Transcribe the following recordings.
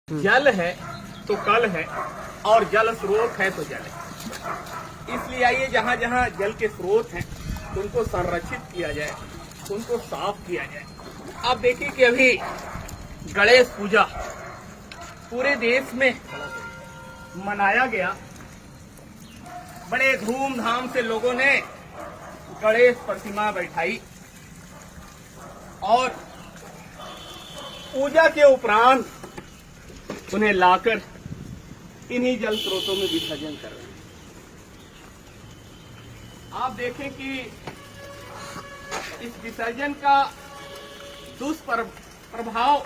जल है तो कल है और जल स्रोत है तो जल है। इसलिए आइए जहाँ जहाँ जल के स्रोत हैं उनको संरक्षित किया जाए, उनको साफ किया जाए। आप देखिए कि अभी गणेश पूजा पूरे देश में मनाया गया। बड़े धूमधाम से लोगों ने गणेश प्रतिमा बैठाई और पूजा के उपरांत उन्हें लाकर इन्हीं जल स्रोतों में विसर्जन कर रहे हैं। आप देखें कि इस विसर्जन का दुष्प्रभाव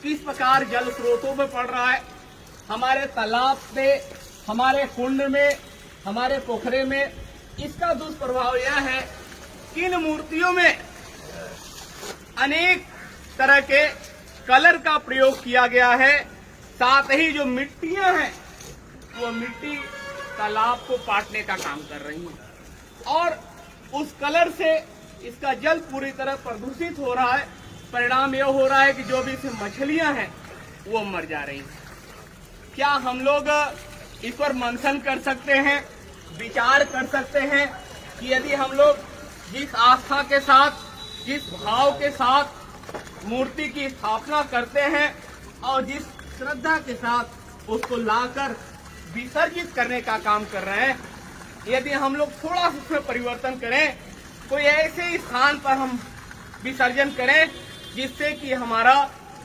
किस प्रकार जल स्रोतों में पड़ रहा है। हमारे तालाब में, हमारे कुंड में, हमारे पोखरे में इसका दुष्प्रभाव यह है कि इन मूर्तियों में अनेक तरह के कलर का प्रयोग किया गया है। साथ ही जो मिट्टियां हैं वो मिट्टी तालाब को पाटने का काम कर रही है और उस कलर से इसका जल पूरी तरह प्रदूषित हो रहा है। परिणाम यह हो रहा है कि जो भी इसमें मछलियां हैं वो मर जा रही हैं। क्या हम लोग इस पर मंथन कर सकते हैं, विचार कर सकते हैं कि यदि हम लोग जिस आस्था के साथ, जिस भाव के साथ मूर्ति की स्थापना करते हैं और जिस श्रद्धा के साथ उसको लाकर विसर्जित करने का काम कर रहे हैं, यदि हम लोग थोड़ा सा उसमें परिवर्तन करें, कोई ऐसे स्थान पर हम विसर्जन करें जिससे कि हमारा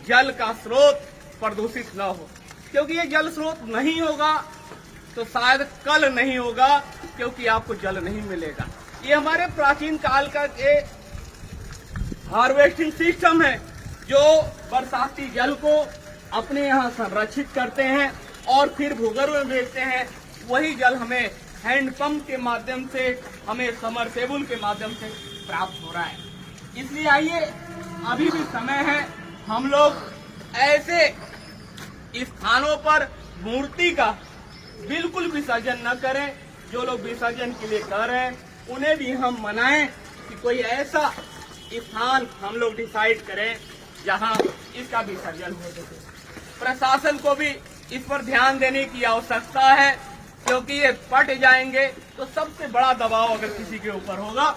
जल का स्रोत प्रदूषित न हो। क्योंकि ये जल स्रोत नहीं होगा तो शायद कल नहीं होगा, क्योंकि आपको जल नहीं मिलेगा। ये हमारे प्राचीन काल का एक हार्वेस्टिंग सिस्टम है जो बरसाती जल को अपने यहाँ संरक्षित करते हैं और फिर भूगर्भ में भेजते हैं। वही जल हमें हैंडपंप के माध्यम से, हमें समरसेबुल के माध्यम से प्राप्त हो रहा है। इसलिए आइए, अभी भी समय है, हम लोग ऐसे स्थानों पर मूर्ति का बिल्कुल विसर्जन न करें। जो लोग विसर्जन के लिए कर रहे हैं उन्हें भी हम मनाएं कि कोई ऐसा स्थान हम लोग डिसाइड करें जहां इसका विसर्जन हो सके। प्रशासन को भी इस पर ध्यान देने की आवश्यकता है, क्योंकि ये पट जाएंगे तो सबसे बड़ा दबाव अगर किसी के ऊपर होगा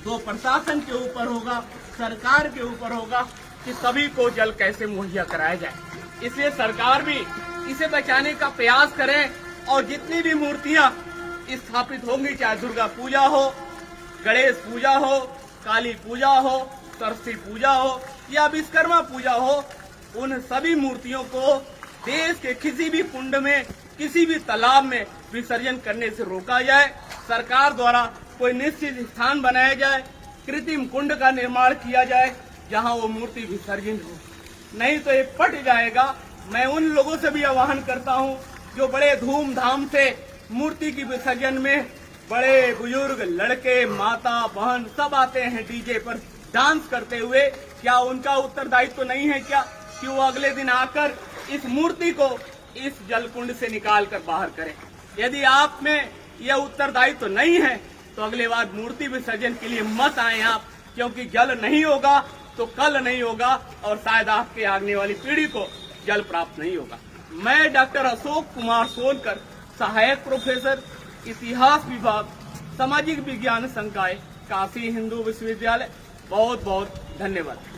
तो प्रशासन के ऊपर होगा, सरकार के ऊपर होगा कि सभी को जल कैसे मुहैया कराया जाए। इसलिए सरकार भी इसे बचाने का प्रयास करें और जितनी भी मूर्तियां स्थापित होंगी, चाहे दुर्गा पूजा हो, गणेश पूजा हो, काली पूजा हो, सरस्वती पूजा हो या विश्वकर्मा पूजा हो, उन सभी मूर्तियों को देश के किसी भी कुंड में, किसी भी तालाब में विसर्जन करने से रोका जाए। सरकार द्वारा कोई निश्चित स्थान बनाया जाए, कृत्रिम कुंड का निर्माण किया जाए जहां वो मूर्ति विसर्जित हो, नहीं तो ये पट जाएगा। मैं उन लोगों से भी आह्वान करता हूं जो बड़े धूमधाम से मूर्ति की विसर्जन में, बड़े बुजुर्ग, लड़के, माता, बहन सब आते हैं डीजे पर डांस करते हुए। क्या उनका उत्तरदायित्व तो नहीं है क्या कि वो अगले दिन आकर इस मूर्ति को इस जलकुंड से निकाल कर बाहर करें? यदि आप में यह उत्तरदायित्व तो नहीं है तो अगले बार मूर्ति विसर्जन के लिए मत आए आप, क्योंकि जल नहीं होगा तो कल नहीं होगा और शायद आपके आने वाली पीढ़ी को जल प्राप्त नहीं होगा। मैं डॉक्टर अशोक कुमार सोनकर, सहायक प्रोफेसर, इतिहास विभाग, सामाजिक विज्ञान संकाय, काशी हिंदू विश्वविद्यालय, बहुत बहुत धन्यवाद।